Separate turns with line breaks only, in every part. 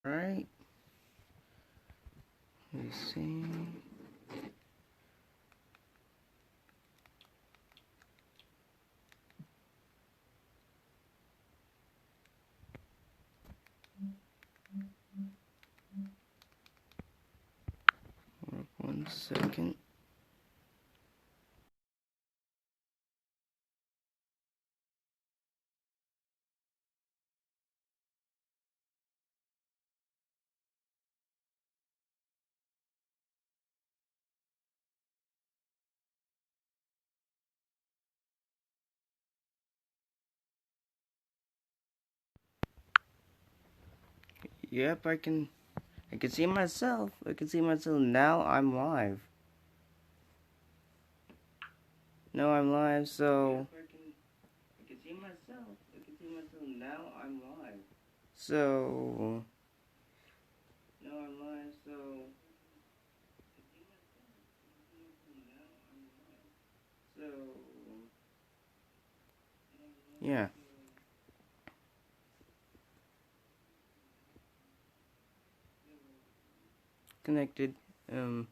Right. Let's see. One second. Yep, I can see myself. I can see myself now. I'm live. No, I'm live. So. Yep, I can see myself. I can see myself now. I'm live. So. No, I'm live. So. So. Yeah. Connected. Yeah.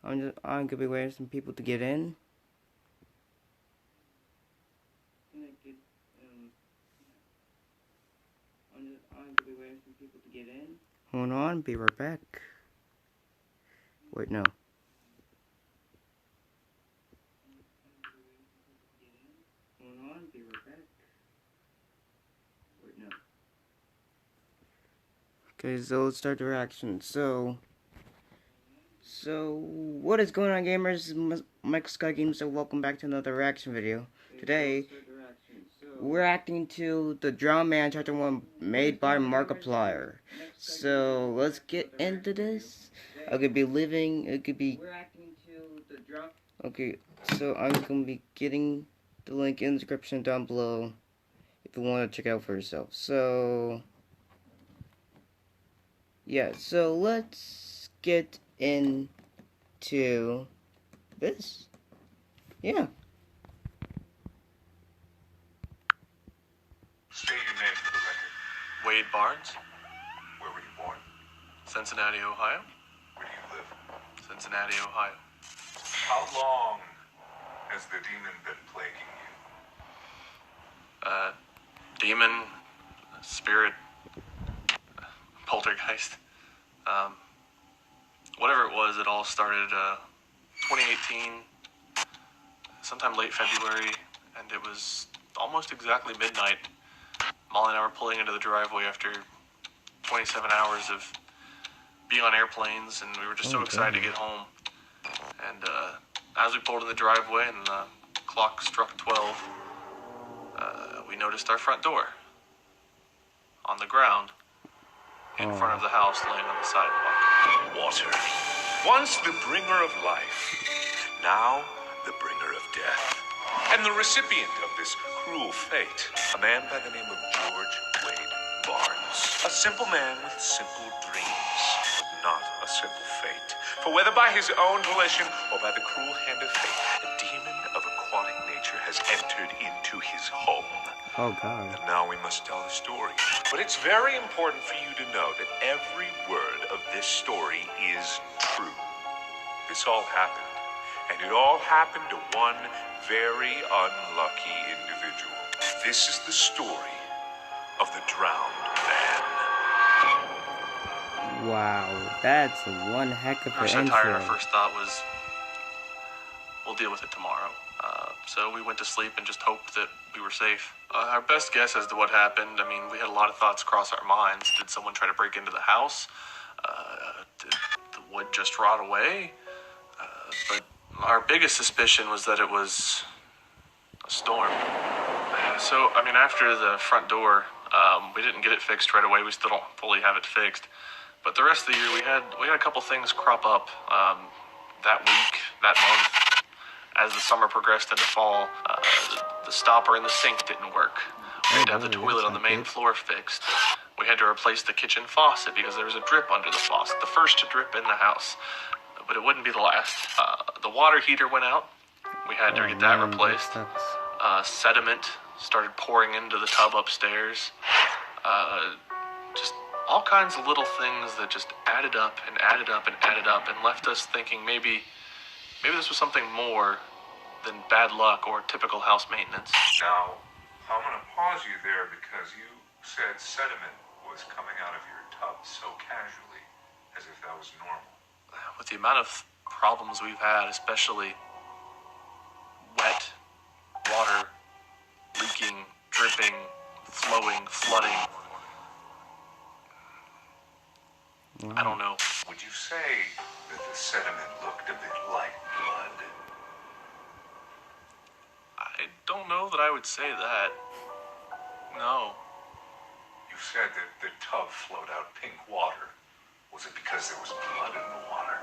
I'm gonna be waiting for some people to get in. Connected. I'm gonna be waiting for people to get in. Hold on, be right back. Wait, no. Hold on, be right back. Wait, no. Okay, so let's start the reaction. So what is going on, gamers? This is Michael Scott Games, so welcome back to another reaction video. Today, we're reacting to the Drown Man Chapter 1 made by Markiplier. So, let's get into this. I could be living, it could be... Okay, so I'm going to be getting the link in the description down below if you want to check it out for yourself. So, yeah, so let's get into this. Yeah.
State your name for the record.
Wade Barnes,
Where were you born?
Cincinnati, Ohio.
Where do you live?
Cincinnati, Ohio.
How long has the demon been plaguing you?
Demon, spirit, poltergeist. Whatever it was, it all started 2018, sometime late February, and it was almost exactly midnight. Molly and I were pulling into the driveway after 27 hours of being on airplanes, and we were just so excited to get home. And as we pulled in the driveway and the clock struck 12, we noticed our front door on the ground in front of the house, laying on the sidewalk.
Water. Once the bringer of life, now the bringer of death. And the recipient of this cruel fate, a man by the name of George Wade Barnes. A simple man with simple dreams, but not a simple fate. For whether by his own volition or by the cruel hand of fate, a demon of aquatic nature has entered into his home.
Oh, God.
And now we must tell the story. But it's very important for you to know that every word of this story is true. This all happened. And it all happened to one very unlucky individual. This is the story of the drowned man.
Wow, that's one heck of
We were
an
so
intro.
tired, our first thought was, we'll deal with it tomorrow. So we went to sleep and just hoped that we were safe. Our best guess as to what happened, I mean, we had a lot of thoughts cross our minds. Did someone try to break into the house? Did the wood just rot away? But our biggest suspicion was that it was a storm. So, I mean, after the front door, we didn't get it fixed right away. We still don't fully have it fixed. But the rest of the year, we had a couple things crop up that week, that month. As the summer progressed into fall, the stopper in the sink didn't work. We had to have the toilet on the main floor fixed. We had to replace the kitchen faucet because there was a drip under the faucet, the first drip in the house. But it wouldn't be the last. The water heater went out. We had to get that replaced. Sediment started pouring into the tub upstairs. all kinds of little things that just added up and added up and added up and left us thinking maybe this was something more than bad luck or typical house maintenance.
Now, I'm going to pause you there because you said sediment was coming out of your tub so casually, as if that was normal.
With the amount of problems we've had, especially wet, water, leaking, dripping, flowing, flooding, I don't know.
Would you say that the sediment looked a bit like blood?
I don't know that I would say that. No.
You said that the tub flowed out pink water. Was it because there was blood in the water?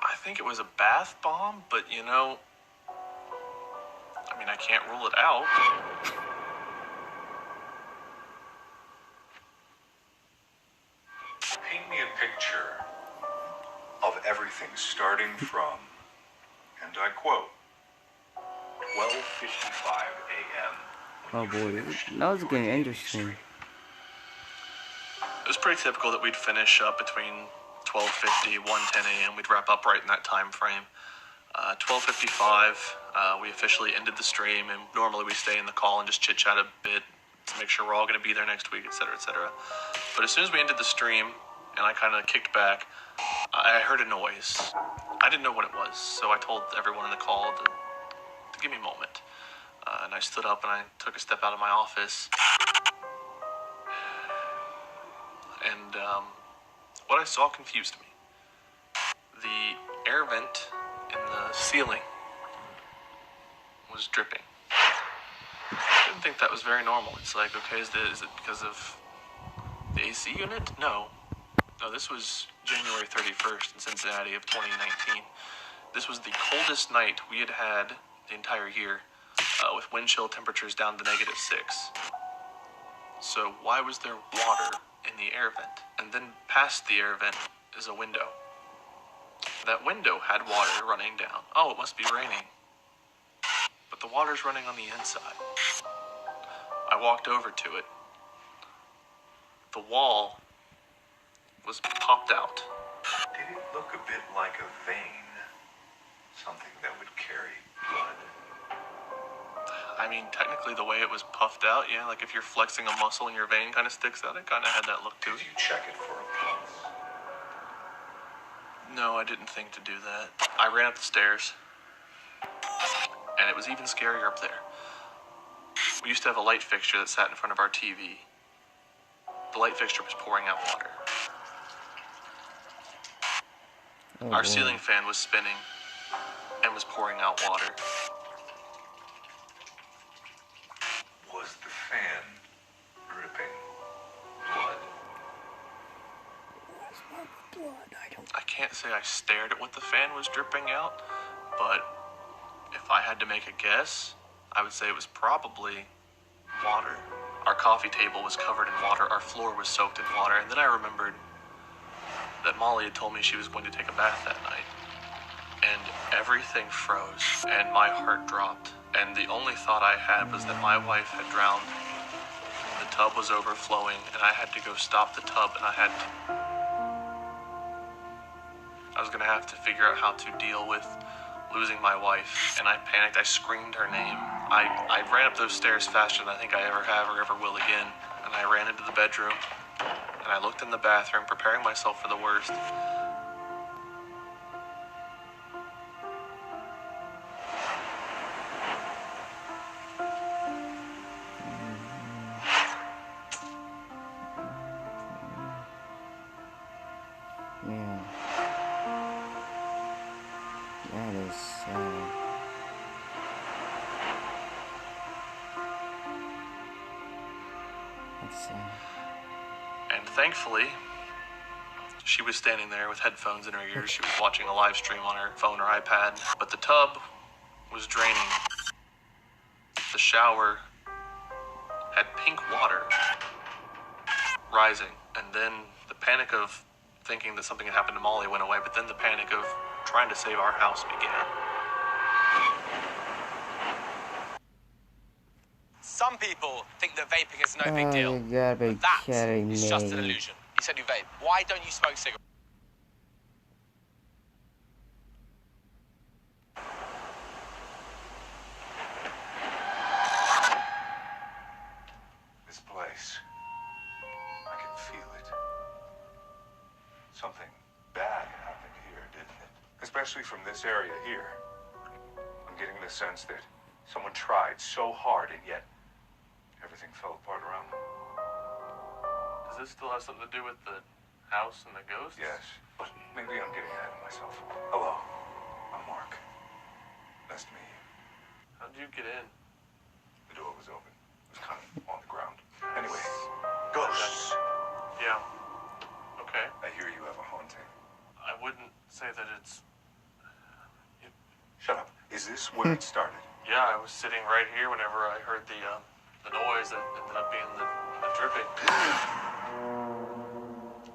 I think it was a bath bomb, but I mean, I can't rule it out.
Paint me a picture of everything starting from, and I quote, 12:55 a.m.
Oh boy, that was getting interesting.
It was pretty typical that we'd finish up between 12:50, 1:10 a.m. We'd wrap up right in that time frame. 12:55, we officially ended the stream, and normally we stay in the call and just chit-chat a bit to make sure we're all going to be there next week, etc., etc. But as soon as we ended the stream, and I kind of kicked back, I heard a noise. I didn't know what it was, so I told everyone in the call to give me a moment. And I stood up and I took a step out of my office. And what I saw confused me. The air vent in the ceiling was dripping. I didn't think that was very normal. It's like, okay, is it because of the AC unit? No, this was January 31st in Cincinnati of 2019. This was the coldest night we had had the entire year, with wind chill temperatures down to -6. So why was there water in the air vent? And then past the air vent is a window. That window had water running down. Oh, it must be raining. But the water's running on the inside. I walked over to it. The wall was popped out.
Did it look a bit like a vein? Something that would carry blood?
I mean, technically the way it was puffed out, yeah, like if you're flexing a muscle and your vein kind of sticks out, it kind of had that look to it.
Did you check it for a pulse?
No, I didn't think to do that. I ran up the stairs, and it was even scarier up there. We used to have a light fixture that sat in front of our TV. The light fixture was pouring out water.
Oh,
our
boy.
ceiling fan was spinning and was pouring out water.
Was the fan dripping blood?
I can't say I stared at what the fan was dripping out, but if I had to make a guess, I would say it was probably water. Our coffee table was covered in water, our floor was soaked in water, and then I remembered that Molly had told me she was going to take a bath that night. And everything froze, and my heart dropped. And the only thought I had was that my wife had drowned. The tub was overflowing, and I had to go stop the tub, and I was going to have to figure out how to deal with losing my wife. And I panicked. I screamed her name. I ran up those stairs faster than I think I ever have or ever will again. And I ran into the bedroom, and I looked in the bathroom, preparing myself for the worst.
Yeah. That is sad. That's sad.
And thankfully, she was standing there with headphones in her ears. She was watching a live stream on her phone or iPad. But the tub was draining. The shower had pink water rising. And then the panic of thinking that something had happened to Molly went away. But then the panic of trying to save our house began.
Some people think that vaping is no big
Oh,
deal.
you gotta be
But that
kidding
is just an
me.
illusion. You said you vape. Why don't you smoke cigarettes?
This place. I can feel it. Something bad happened here, didn't it? Especially from this area here. I'm getting the sense that someone tried so hard and yet everything fell apart around them.
Does this still have something to do with the house and the ghosts?
Yes, but maybe I'm getting ahead of myself. Hello, I'm Mark. Nice to meet you.
How'd you get in?
The door was open. It was kind of on the ground. Anyway, ghosts.
Yeah. Okay.
I hear you have a haunting.
I wouldn't say that it's...
Shut up. Is this where it started?
Yeah, I was sitting right here whenever I heard the noise that ended up being the dripping.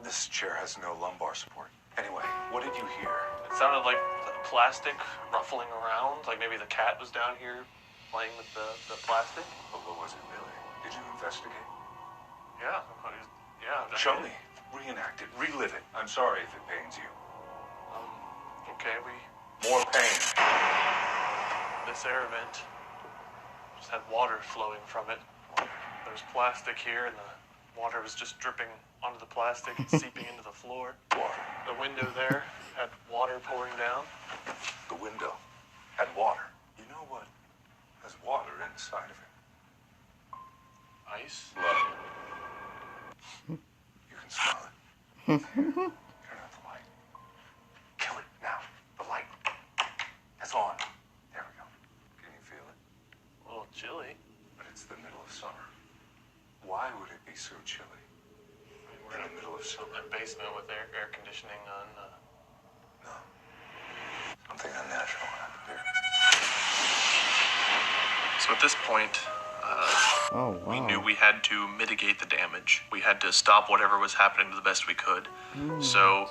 This chair has no lumbar support. Anyway, what did you hear?
It sounded like the plastic ruffling around, like maybe the cat was down here playing with the plastic.
But what was it really? Did you investigate?
Yeah. Yeah.
Show me. Reenact it. Relive it. I'm sorry if it pains you.
Okay,
More pain.
this air vent just had water flowing from it. There's plastic here, and the water was just dripping onto the plastic and seeping into the floor.
Water.
The window there had water pouring down.
The window had water. You know what? There's water inside of it.
Ice.
Blood. You can smell it. Turn out the light. Kill it now. The light. It's on. There we go. Can you feel it?
A little chilly.
But it's the middle of summer. Why would it be so chilly?
We're
In the middle of summer.
a basement with air conditioning on.
No. Something unnatural happened here.
So at this point,
Oh, wow.
we knew we had to mitigate the damage. We had to stop whatever was happening to the best we could. So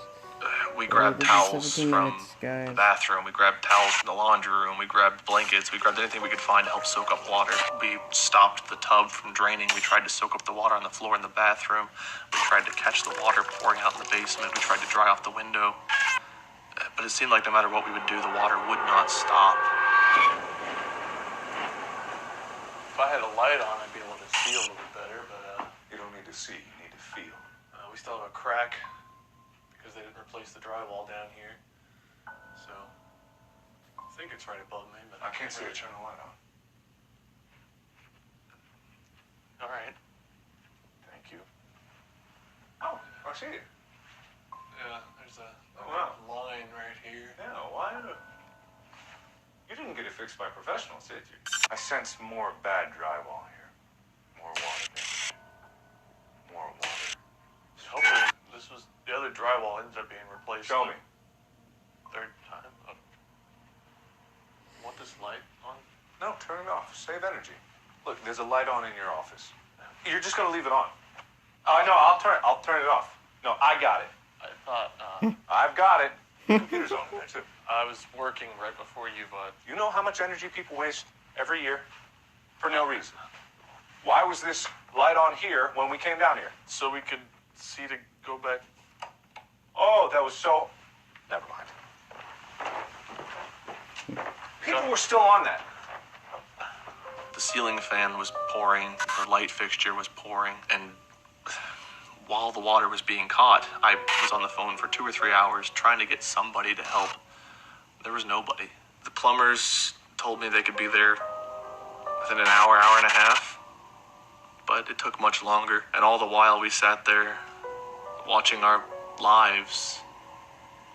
we grabbed
this is
towels
17
from
minutes, guys.
the bathroom. We grabbed towels from the laundry room. We grabbed blankets. We grabbed anything we could find to help soak up water. We stopped the tub from draining. We tried to soak up the water on the floor in the bathroom. We tried to catch the water pouring out in the basement. We tried to dry off the window. But it seemed like no matter what we would do, the water would not stop. If I had a light on, I'd be able to see a little bit better, but
You don't need to see, you need to feel.
we still have a crack because they didn't replace the drywall down here. So I think it's right above me, but
I can't see it. Turn the light on.
All right.
Thank you. Oh, I see it.
Yeah, there's a
Oh, wow.
line right here.
Yeah, why? You didn't get it fixed by professionals, did you? I sense more bad drywall here. More water damage. More water.
Hopefully, this was the other drywall ended up being replaced.
Show me.
Third time. Oh. Want this light on?
No, turn it off. Save energy. Look, there's a light on in your office. You're just gonna leave it on. Oh, no, I'll turn it off. No, I got it.
I thought
I've got it. The computer's on there too.
I was working right before you, but
You know how much energy people waste every year? For no reason. Why was this light on here when we came down here?
so we could see to go back.
Oh, that was so... Never mind. People were still on that.
The ceiling fan was pouring, the light fixture was pouring, and while the water was being caught, I was on the phone for 2 or 3 hours trying to get somebody to help. There was nobody. The plumbers told me they could be there within an hour, hour and a half, but it took much longer, and all the while we sat there watching our lives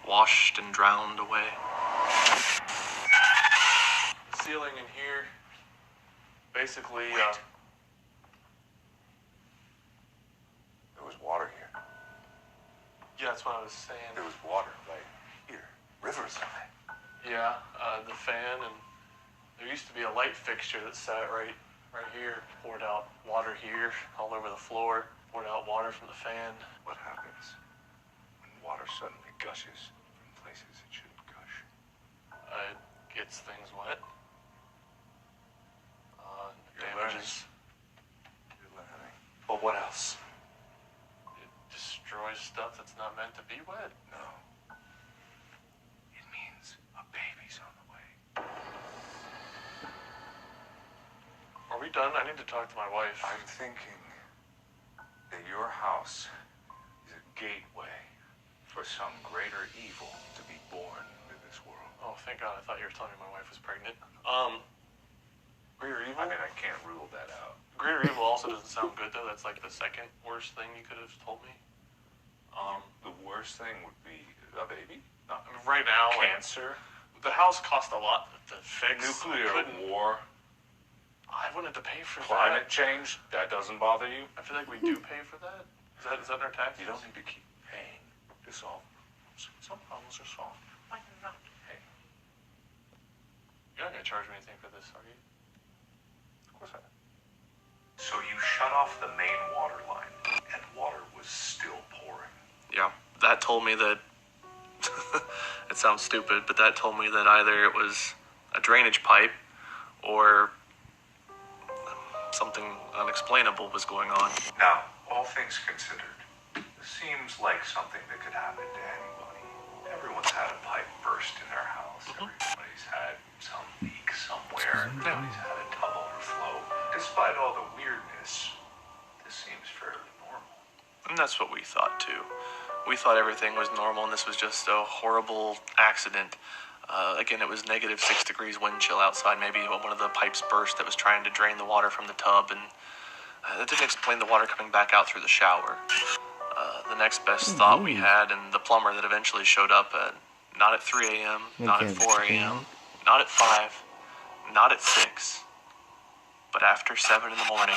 washed and drowned away. Ceiling in here, basically,
There was water here.
yeah, that's what I was saying.
There was water right here. Rivers of it.
Yeah, the fan, and there used to be a light fixture that sat right here, poured out water here, all over the floor, poured out water from the fan.
What happens when water suddenly gushes from places it shouldn't gush?
It gets things wet.
You're
Damages
else?
It destroys stuff that's not meant to be wet.
No. It means a baby's on the way.
Are we done? I need to talk to my wife.
I'm thinking that your house is a gateway for some greater evil to be born into this world.
Oh, thank God. I thought you were telling me my wife was pregnant. Greater evil?
I mean, I can't rule that out.
Greater evil also doesn't sound good, though. That's like the second worst thing you could have told me.
The worst thing would be a baby? Not
I mean, right now,
cancer?
the house cost a lot to fix.
Nuclear
I couldn't-
war?
I wanted to pay for
Climate
that.
change? That doesn't bother you?
I feel like we do pay for that. Is that in our taxes?
You don't need to keep paying to solve problems. Some problems are solved by not paying.
You're not going to charge me anything for this, are you?
Of course I am. So you shut off the main water line, and water was still pouring.
Yeah, that told me that, it sounds stupid, but that told me that either it was a drainage pipe or something unexplainable was going on.
Now, all things considered, this seems like something that could happen to anybody. Everyone's had a pipe burst in their house. Everybody's had some leak somewhere. Everybody's had a tub overflow. Despite all the weirdness, this seems fairly normal.
And that's what we thought, too. We thought everything was normal, and this was just a horrible accident. Again, it was -6 degrees wind chill outside. Maybe one of the pipes burst that was trying to drain the water from the tub, and that didn't explain the water coming back out through the shower. The next best thought we had, and the plumber that eventually showed up, not at 3 a.m., not at 4 a.m., not at 5, not at 6, but after 7 in the morning,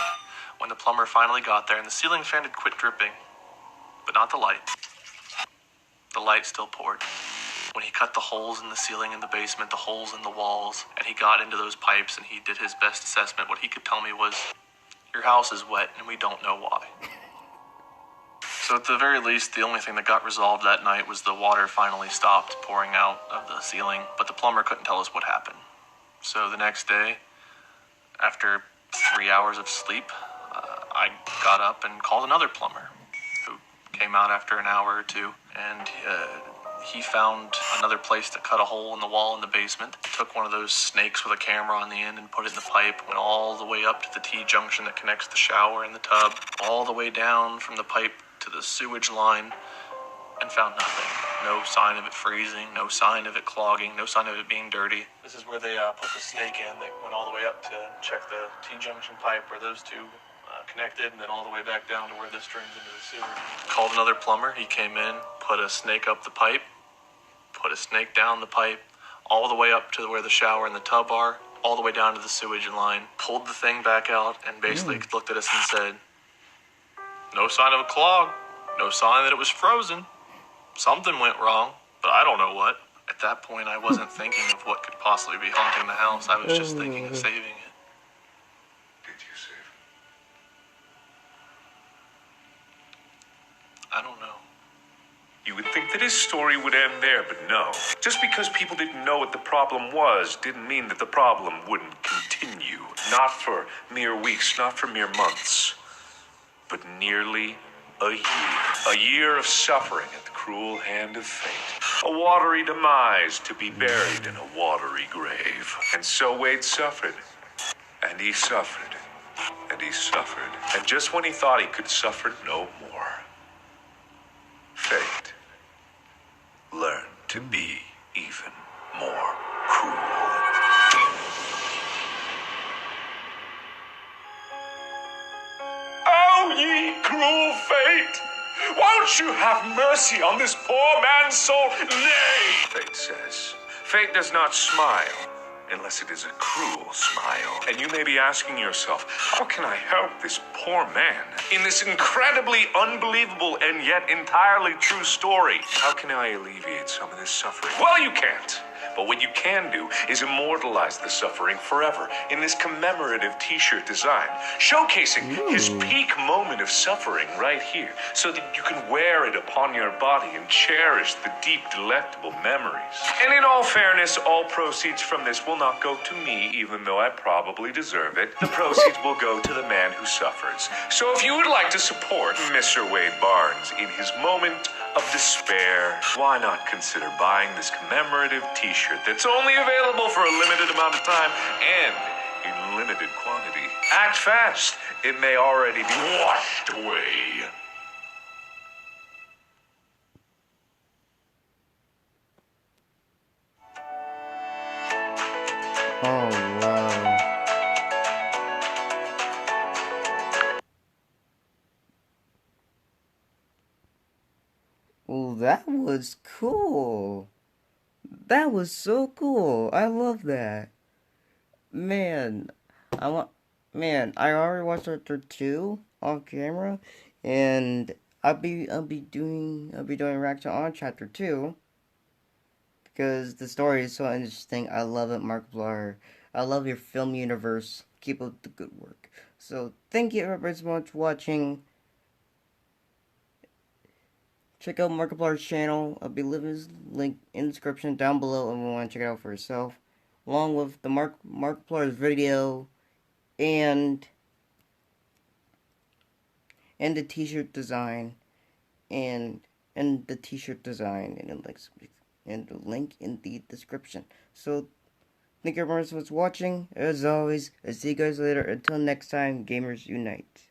when the plumber finally got there and the ceiling fan had quit dripping, but not the light. The light still poured. When he cut the holes in the ceiling in the basement, the holes in the walls, and he got into those pipes and he did his best assessment, what he could tell me was, your house is wet and we don't know why. So at the very least, the only thing that got resolved that night was the water finally stopped pouring out of the ceiling, but the plumber couldn't tell us what happened. So the next day, after 3 hours of sleep, I got up and called another plumber, who came out after an hour or two, and he found another place to cut a hole in the wall in the basement, took one of those snakes with a camera on the end and put it in the pipe, went all the way up to the T-junction that connects the shower and the tub, all the way down from the pipe to the sewage line, and found nothing. No sign of it freezing, no sign of it clogging, no sign of it being dirty. This is where they put the snake in. They went all the way up to check the T-junction pipe where those two connected, and then all the way back down to where this drains into the sewer. Called another plumber. He came in, put a snake up the pipe, put a snake down the pipe, all the way up to where the shower and the tub are, all the way down to the sewage line, pulled the thing back out, and basically looked at us and said, no sign of a clog, no sign that it was frozen. Something went wrong, but I don't know what. At that point, I wasn't thinking of what could possibly be haunting the house. I was just thinking of saving it.
Did you save him?
I don't know.
You would think that his story would end there, but no. Just because people didn't know what the problem was didn't mean that the problem wouldn't continue. Not for mere weeks, not for mere months, but nearly a year. A year of suffering at the cruel hand of fate. A watery demise to be buried in a watery grave. And so Wade suffered. And he suffered. And he suffered. And just when he thought he could suffer no more, fate learned to be even more cruel. Oh, ye cruel fate! Won't you have mercy on this poor man's soul? Nay, fate says. Fate does not smile unless it is a cruel smile. And you may be asking yourself, how can I help this poor man in this incredibly unbelievable and yet entirely true story? How can I alleviate some of this suffering? Well, you can't. But But what you can do is immortalize the suffering forever in this commemorative t-shirt design, showcasing his peak moment of suffering right here, so that you can wear it upon your body and cherish the deep, delectable memories. And in all fairness, all proceeds from this will not go to me, even though I probably deserve it. The proceeds will go to the man who suffers. So if you would like to support Mr. Wade Barnes in his moment of despair, why not consider buying this commemorative t-shirt that's only available for a limited amount of time and in limited quantity. Act fast. It may already be washed away.
Oh, wow. Well, that was cool. That was so cool. I love that. Man, I already watched chapter 2 off camera, and I'll be doing reaction on chapter 2 because the story is so interesting. I love it, Markiplier. I love your film universe. Keep up the good work. So thank you everybody so much for watching. Check out Markiplier's channel. I'll be leaving his link in the description down below if you want to check it out for yourself, along with the Markiplier's video and the t-shirt design and the t-shirt design and the link in the description. So thank you everyone so much for watching. As always, I'll see you guys later. Until next time, gamers unite.